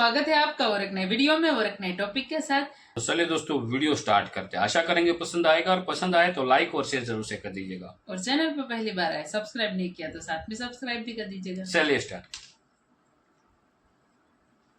स्वागत है आपका और एक नए वीडियो में और एक नए टॉपिक के साथ। तो चलिए दोस्तों वीडियो स्टार्ट करते हैं। आशा करेंगे पसंद आएगा और पसंद आए तो लाइक और शेयर जरूर से कर दीजिएगा। और चैनल पर पहली बार आए सब्सक्राइब नहीं किया तो साथ में सब्सक्राइब भी कर दीजिएगा। चलिए स्टार्ट।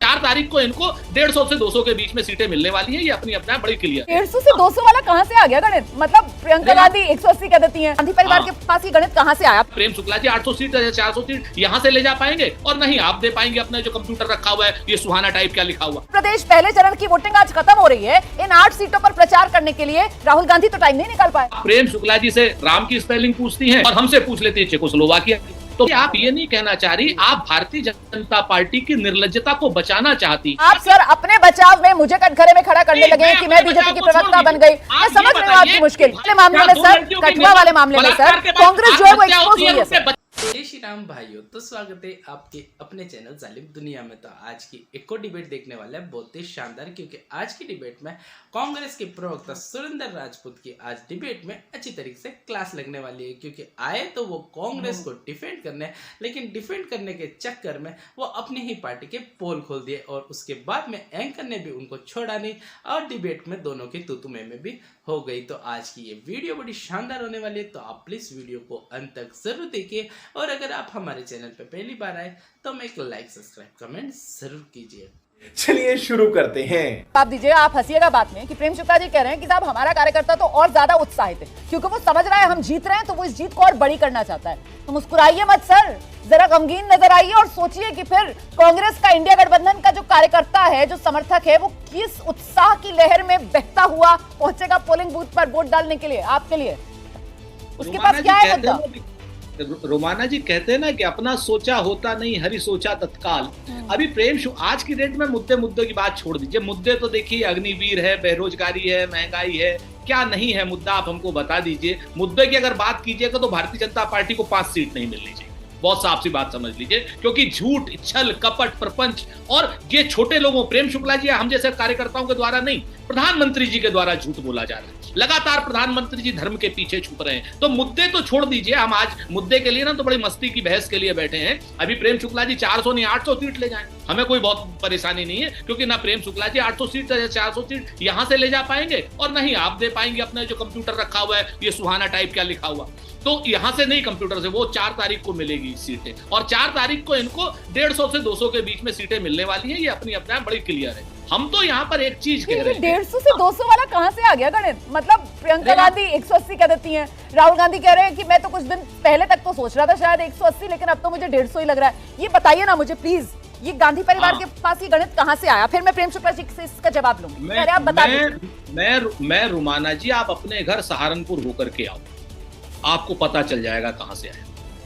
4 तारीख को इनको 150 से 200 के बीच में सीटें मिलने वाली हैं। ये अपनी अपना बड़ी क्लियर। 150 से 200 वाला कहां से आ गया गणित? मतलब प्रियंका गांधी 180 कह देती हैं, गांधी परिवार के पास ये गणित कहां से आया? प्रेम शुक्ला जी 800 सीट 400 सीट यहाँ से ले जा पाएंगे और नहीं आप दे पाएंगे अपना जो कंप्यूटर रखा हुआ है, ये सुहाना टाइप क्या लिखा हुआ। प्रदेश पहले चरण की वोटिंग आज खत्म हो रही है। इन 8 सीटों पर प्रचार करने के लिए राहुल गांधी तो टाइम नहीं निकाल पाए। प्रेम शुक्ला जी से राम की स्पेलिंग पूछती हैं और हमसे पूछ लेती है चेकोस्लोवाकिया। तो आप ये नहीं कहना चाह रही आप भारतीय जनता पार्टी की निर्लज्जता को बचाना चाहती? आप सर अपने बचाव में मुझे कटघरे में खड़ा करने लगे हैं कि मैं बीजेपी की प्रवक्ता बन गई। मैं समझ रही हूँ आपकी मुश्किल। मामले में सर, कठुआ वाले मामले में सर, कांग्रेस जो है वो एक्सपोज हुई है सर। जय श्री राम भाइयों, तो स्वागत है आपके अपने चैनल जालिम दुनिया में। तो आज की एक और डिबेट देखने वाला है, बहुत ही शानदार, क्योंकि आज की डिबेट में कांग्रेस के प्रवक्ता सुरेंद्र राजपूत की आज डिबेट में अच्छी तरीके से क्लास लगने वाली है। क्योंकि आए तो वो कांग्रेस को डिफेंड करने, लेकिन डिफेंड करने के चक्कर में वो अपनी ही पार्टी के पोल खोल दिए और उसके बाद में एंकर ने भी उनको छोड़ा नहीं और डिबेट में दोनों की तू में भी हो गई। तो आज की ये वीडियो बड़ी शानदार होने वाली है, तो आप प्लीज वीडियो को अंत तक जरूर देखिए। और अगर आप हमारे चैनल पे पहली बार आए तो हमें एक लाइक सब्सक्राइब कमेंट जरूर कीजिए। चलिए शुरू करते हैं। आप दीजिए, आप हंसिएगा बात में कि प्रेम शुक्ला जी कह रहे हैं कि साहब हमारा कार्यकर्ता तो और ज्यादा उत्साहित है क्योंकि वो समझ रहा है हम जीत रहे हैं, तो वो इस जीत को और बड़ी करना चाहता है। तो मुस्कुराइए मत सर, जरा गमगीन नजर आइए और सोचिए कि फिर कांग्रेस का, इंडिया गठबंधन का जो कार्यकर्ता है, जो समर्थक है, वो किस उत्साह की लहर में बहता हुआ पहुंचेगा पोलिंग बूथ पर वोट डालने के लिए, आपके लिए। उसके पास क्या है मुद्दा? रोमाना जी कहते हैं ना कि अपना सोचा होता नहीं, हरि सोचा तत्काल। अभी आज की डेट में मुद्दों की बात छोड़ दीजिए। मुद्दे तो देखिए, अग्निवीर है, बेरोजगारी है, महंगाई है, क्या नहीं है मुद्दा आप हमको बता दीजिए। मुद्दे की अगर बात कीजिएगा तो भारतीय जनता पार्टी को 5 सीट नहीं मिलनी चाहिए। बहुत साफ सी बात समझ लीजिए, क्योंकि झूठ, छल, कपट, प्रपंच और ये छोटे लोगों, प्रेम शुक्ला जी हम जैसे कार्यकर्ताओं के द्वारा नहीं, प्रधानमंत्री जी के द्वारा झूठ बोला जा रहा है। लगातार प्रधानमंत्री जी धर्म के पीछे छुप रहे हैं। तो मुद्दे तो छोड़ दीजिए, हम आज मुद्दे के लिए ना तो बड़ी मस्ती की बहस के लिए बैठे हैं। अभी प्रेम शुक्ला जी 400 नहीं 800 सीट ले जाएं, हमें कोई बहुत परेशानी नहीं है, क्योंकि ना प्रेम शुक्ला जी 800 सीट 400 सीट यहां से ले जा पाएंगे और नहीं आप दे पाएंगे अपना जो कंप्यूटर रखा हुआ है, ये सुहाना टाइप क्या लिखा हुआ। तो यहां से नहीं, कंप्यूटर से वो 4 तारीख को मिलेगी सीटें और 4 तारीख को इनको 150 से 200 के बीच में सीटें मिलने वाली हैं। ये अपनी अपना बड़ी क्लियर है। हम तो यहाँ पर एक चीज कह रहे हैं, 150 से 200 वाला कहां से आ गया गणित? मतलब प्रियंका गांधी 180 कह देती हैं, राहुल गांधी कह रहे हैं कि मैं तो कुछ दिन पहले तक तो सोच रहा था शायद 180, लेकिन अब तो मुझे 150 ही लग रहा है। ये बताइए ना मुझे प्लीज, ये गांधी परिवार के पास ये गणित कहां से आया? फिर मैं प्रेम शुक्ला जी से इसका जवाब लूंगी। पहले आप बता दीजिए। मैं रुमाना जी, आप अपने घर सहारनपुर होकर के आओ, आपको पता चल जाएगा कहां से आया।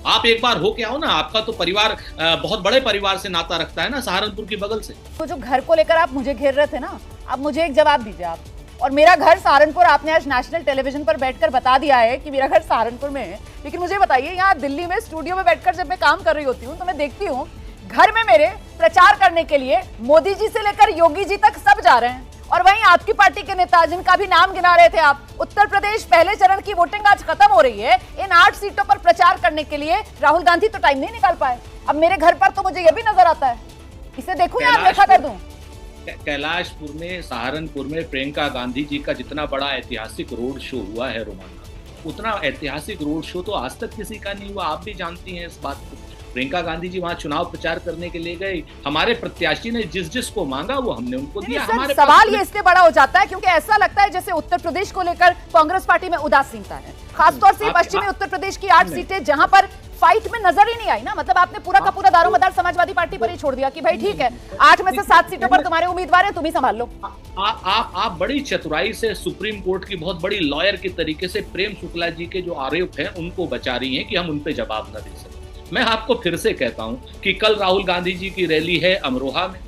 आप एक बार होके आओ ना, आपका तो परिवार बहुत बड़े परिवार से नाता रखता है ना, सहारनपुर की बगल से। तो जो घर को लेकर आप मुझे घेर रहे थे ना, अब मुझे एक जवाब दीजिए आप। और मेरा घर सहारनपुर, आपने आज नेशनल टेलीविजन पर बैठकर बता दिया है कि मेरा घर सहारनपुर में है, लेकिन मुझे बताइए, यहाँ दिल्ली में स्टूडियो में बैठकर जब मैं काम कर रही होती हूँ तो मैं देखती हूँ घर में मेरे प्रचार करने के लिए मोदी जी से लेकर योगी जी तक सब जा रहे हैं। और वहीं आपकी पार्टी के नेता, जिनका भी नाम गिना रहे थे आप, उत्तर प्रदेश पहले चरण की वोटिंग आज खत्म हो रही है। इन 8 सीटों पर प्रचार करने के लिए राहुल गांधी तो टाइम नहीं निकाल पाए। अब मेरे घर पर तो मुझे ये भी नजर आता है, इसे देखूं या देखा कर दूं? कैलाशपुर में, सहारनपुर में प्रियंका गांधी जी का जितना बड़ा ऐतिहासिक रोड शो हुआ है रोमाना, उतना ऐतिहासिक रोड शो तो आज तक किसी का नहीं हुआ। आप भी जानती हैं इस बात को। प्रियंका गांधी जी वहां चुनाव प्रचार करने के लिए गए, हमारे प्रत्याशी ने जिस को मांगा वो हमने उनको दिया। हमारे सवाल ये इसलिए बड़ा हो जाता है क्योंकि ऐसा लगता है जैसे उत्तर प्रदेश को लेकर कांग्रेस पार्टी में उदासीनता है, खासतौर से पश्चिमी उत्तर प्रदेश की 8 सीटें जहां पर फाइट में नजर ही नहीं आई ना। मतलब आपने पूरा का पूरा दारोमदार समाजवादी पार्टी पर ही छोड़ दिया कि भाई ठीक है, 8 में से 7 सीटों पर तुम्हारे उम्मीदवार हैं, तुम ही संभाल लो। आप बड़ी चतुराई से सुप्रीम कोर्ट की बहुत बड़ी लॉयर के तरीके से प्रेम शुक्ला जी के जो आरोप हैं उनको बचा रही हैं कि हम उन पे जवाब न दे सकें। मैं आपको फिर से कहता हूं कि कल राहुल गांधी जी की रैली है अमरोहा में,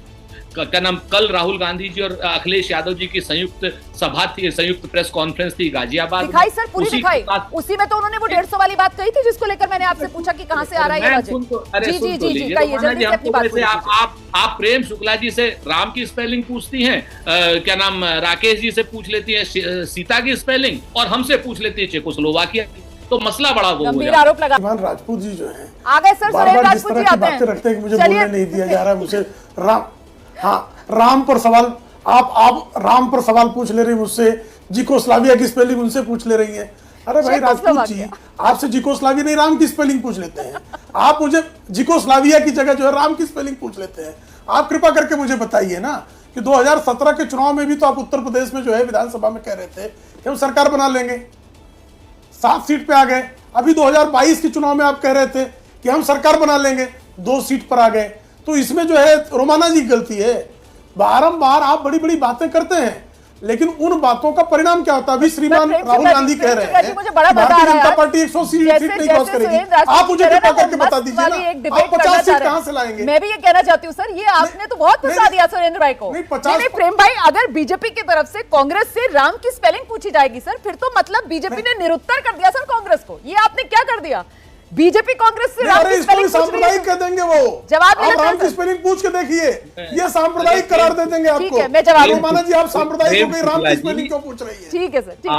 क्या नाम, कल राहुल गांधी जी और अखिलेश यादव जी की संयुक्त सभा थी, संयुक्त प्रेस कॉन्फ्रेंस थी गाजियाबाद में। दिखाई सर, पूरी दिखाई। उसी में तो उन्होंने वो 150 वाली बात कही थी जिसको लेकर मैंने आपसे पूछा कि कहां से आ रहा है ये बजट। जी जी जी जी, कहिए जल्दी से अपनी बात बोलिए। आप प्रेम शुक्ला जी से राम की स्पेलिंग पूछती हैं, क्या नाम, राकेश जी से पूछ लेती हैं सीता की स्पेलिंग और हमसे पूछ लेती है चेकोस्लोवाकिया की। तो मसला बड़ा वो गंभीर आरोप लगा। राजपूत जी जो है आ गए सर, सुरेंद्र राजपूत जी आते हैं। रखते हैं कि मुझे बोलने नहीं दिया जा रहा है, मुझे राम हाँ, राम पर सवाल आप राम पर सवाल पूछ ले रही मुझसे, जिकोस्लाविया की स्पेलिंग उनसे पूछ ले रही हैं। अरे भाई राजपूत जी, आपसे जिकोस्लाविया नहीं राम की स्पेलिंग पूछ लेते हैं, आप मुझे जिकोस्लाविया की जगह जो है राम की स्पेलिंग पूछ लेते हैं। आप कृपा करके मुझे बताइए ना कि 2017 के चुनाव में भी तो आप उत्तर प्रदेश में जो है विधानसभा में कह रहे थे कि हम सरकार बना लेंगे, 7 सीट पे आ गए। अभी 2022 के चुनाव में आप कह रहे थे कि हम सरकार बना लेंगे, 2 सीट पर आ गए। तो इसमें जो है रोमाना जी की गलती है। बारंबार आप बड़ी बड़ी बातें करते हैं, लेकिन उन बातों का परिणाम क्या होता है? अभी श्रीमान राहुल गांधी कह रहे हैं भारतीय जनता पार्टी 100 सीट नहीं क्रॉस करेगी। आप मुझे कृपा करके बता दीजिए ना, आप 50 सीट कहां से लाएंगे? मैं भी ये कहना चाहती हूँ सर, ये आपने तो बहुत फंसा दिया सुरेंद्र भाई को। नहीं प्रेम भाई, अगर बीजेपी की तरफ से कांग्रेस से राम की स्पेलिंग पूछी जाएगी सर, फिर तो मतलब बीजेपी ने निरुत्तर कर दिया सर कांग्रेस को। ये आपने क्या कर दिया? बीजेपी कांग्रेस से राम की स्पेलिंग सांप्रदायिक कह देंगे वो। जवाब आप राम की स्पेलिंग पूछ के देखिए, ये सांप्रदायिक करार दे देंगे आपको। ठीक है, मैं जवाब रोमाना जी, आप सांप्रदायिक हो गई, राम की स्पेलिंग क्यों पूछ रही है? ठीक है सर, ठीक है।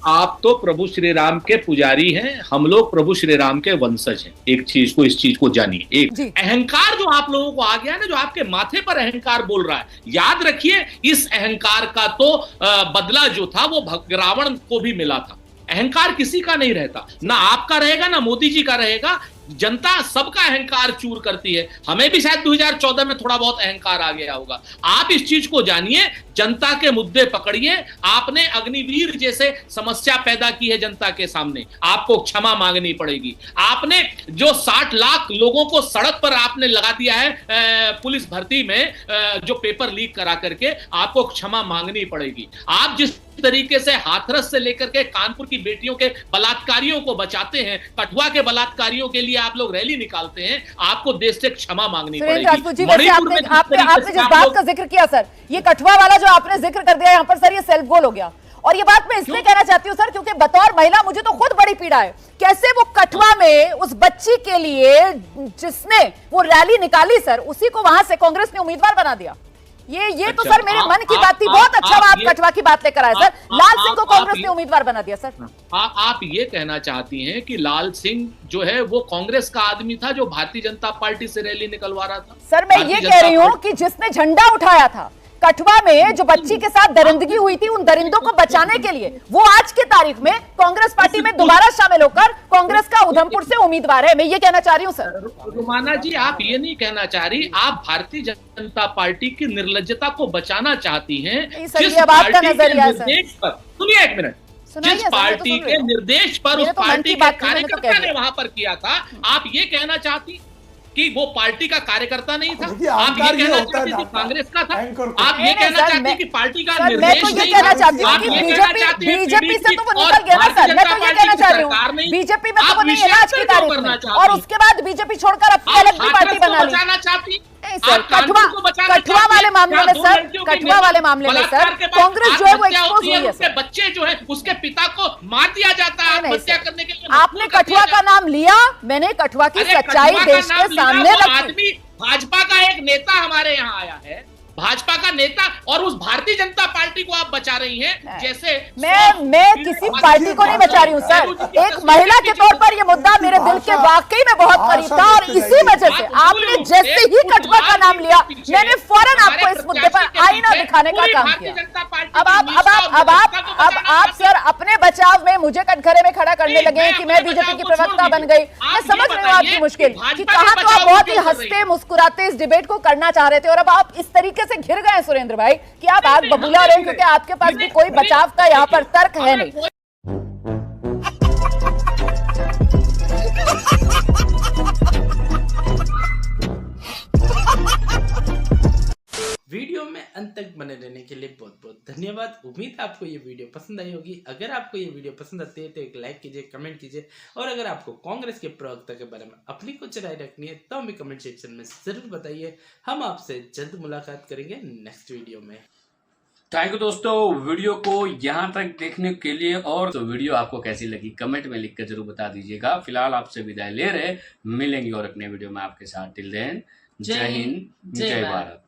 आप तो प्रभु श्री राम के पुजारी हैं, हम लोग प्रभु श्री राम के वंशज हैं। एक चीज को, इस चीज को जानिए। एक अहंकार जो आप लोगों को आ गया ना, जो आपके माथे पर अहंकार बोल रहा है, याद रखिए इस अहंकार का तो बदला जो था वो रावण को भी मिला था। अहंकार किसी का नहीं रहता, ना आपका रहेगा ना मोदी जी का रहेगा। जनता सबका अहंकार चूर करती है। हमें भी शायद 2014 में थोड़ा बहुत अहंकार आ गया होगा। आप इस चीज को जानिए, जनता के मुद्दे पकड़िए। आपने अग्निवीर जैसे समस्या पैदा की है जनता के सामने, आपको क्षमा मांगनी पड़ेगी। आपने जो 60 लाख लोगों को सड़क पर आपने लगा दिया है पुलिस भर्ती में, जो पेपर लीक करा करके, आपको क्षमा मांगनी पड़ेगी। आप जिस तरीके से हाथरस से लेकर के कानपुर की बेटियों के बलात्कारियों को बचाते हैं, कठुआ के बलात्कारियों के लिए आप लोग रैली निकालते हैं, आपको देश से क्षमा मांगनी पड़ेगी। आपने जिस बात का जिक्र किया सर, ये कठुआ वाला जो आपने जिक्र कर दिया यहाँ पर सर, ये सेल्फ गोल हो गया। और ये बात मैं इसलिए कहना चाहती हूँ सर, क्योंकि बतौर महिला मुझे तो खुद बड़ी पीड़ा है। कैसे वो कठुआ में उस बच्ची के लिए जिसने वो रैली निकाली सर, उसी को वहां से कांग्रेस ने उम्मीदवार बना दिया। ये तो सर मेरे मन की बात थी। बहुत अच्छा आप कठुआ की बात लेकर आए सर। लाल सिंह को कांग्रेस ने उम्मीदवार बना दिया सर। आप ये कहना चाहती हैं कि लाल सिंह जो है वो कांग्रेस का आदमी था जो भारतीय जनता पार्टी से रैली निकलवा रहा था? सर मैं ये कह रही हूँ कि जिसने झंडा उठाया था कठुआ में, जो बच्ची के साथ दरिंदगी हुई थी, उन दरिंदों को बचाने के लिए वो आज के तारीख में कांग्रेस पार्टी में दोबारा शामिल होकर कांग्रेस का उधमपुर से उम्मीदवार है। मैं ये कहना चाह रही हूँ सर। रुमाना जी, आप ये नहीं कहना चाह रही, आप भारतीय जनता पार्टी की निर्लज्जता को बचाना चाहती हैं। जिस पार्टी के निर्देश पर, सुनिए एक मिनट, जिस पार्टी के निर्देश पर उस पार्टी के कार्यकर्ता ने वहां पर किया था, आप ये कहना चाहती कि वो पार्टी का कार्यकर्ता नहीं था? आप ये कहना चाहती थी कांग्रेस का था? आप ये कहना चाहती कि पार्टी का निर्देश नहीं था? आप ये कहना चाहती हैं बीजेपी से तो वो निकल गया ना सर। मैं तो ये कहना चाह रही हूँ बीजेपी में तो वो नहीं है आज की तारीख में, और उसके बाद बीजेपी छोड़कर अपनी अलग की पार्टी बना ली। सर कठुआ वाले मामले में सर, कठुआ वाले मामले में सर कांग्रेस जो है वो एक्सपोज हुई है सर। बच्चे जो है उसके पिता को मार दिया जाता है आत्महत्या करने के लिए। आपने कठुआ का नाम लिया, मैंने कठुआ की सच्चाई देश के सामने रखी। भाजपा का एक नेता हमारे यहाँ आया है, भाजपा का नेता, और उस भारतीय जनता पार्टी को आप बचा रही हैं। जैसे मैं किसी पार्टी को नहीं बचा रही हूँ सर। एक महिला के तौर पर यह मुद्दा मेरे दिल के वाकई में बहुत करीब था, और इसी वजह से आपने जैसे ही कठुआ का नाम लिया, मैंने फौरन आपको इस मुद्दे पर आईना दिखाने का काम किया। अब आप सर अपने बचाव में मुझे कटघरे में खड़ा करने लगे हैं कि मैं बीजेपी की प्रवक्ता बन गई। मैं समझ रही हूँ आपकी मुश्किल कि कहाँ तो आप बहुत ही हंसते मुस्कुराते इस डिबेट को करना चाह रहे थे, और अब आप इस तरीके से घिर गए सुरेंद्र भाई कि आप आग बबूला रहे हैं, क्योंकि आपके पास भी कोई बचाव का यहाँ पर तर्क है नहीं। वीडियो में अंत तक बने रहने के लिए बहुत बहुत धन्यवाद। उम्मीद है आपको ये वीडियो पसंद आई होगी। अगर आपको ये वीडियो पसंद आती है तो एक लाइक कीजिए, कमेंट कीजिए, और अगर आपको कांग्रेस के प्रवक्ता के बारे में अपनी कुछ राय रखनी है तो हमें कमेंट सेक्शन में जरूर बताइए। हम आपसे जल्द मुलाकात करेंगे नेक्स्ट वीडियो में। थैंक यू दोस्तों, वीडियो को यहाँ तक देखने के लिए। और तो वीडियो आपको कैसी लगी कमेंट में लिख कर जरूर बता दीजिएगा। फिलहाल आपसे विदाई ले रहे, मिलेंगे और अपने वीडियो में आपके साथ। टिल देन, जय हिंद, जय भारत।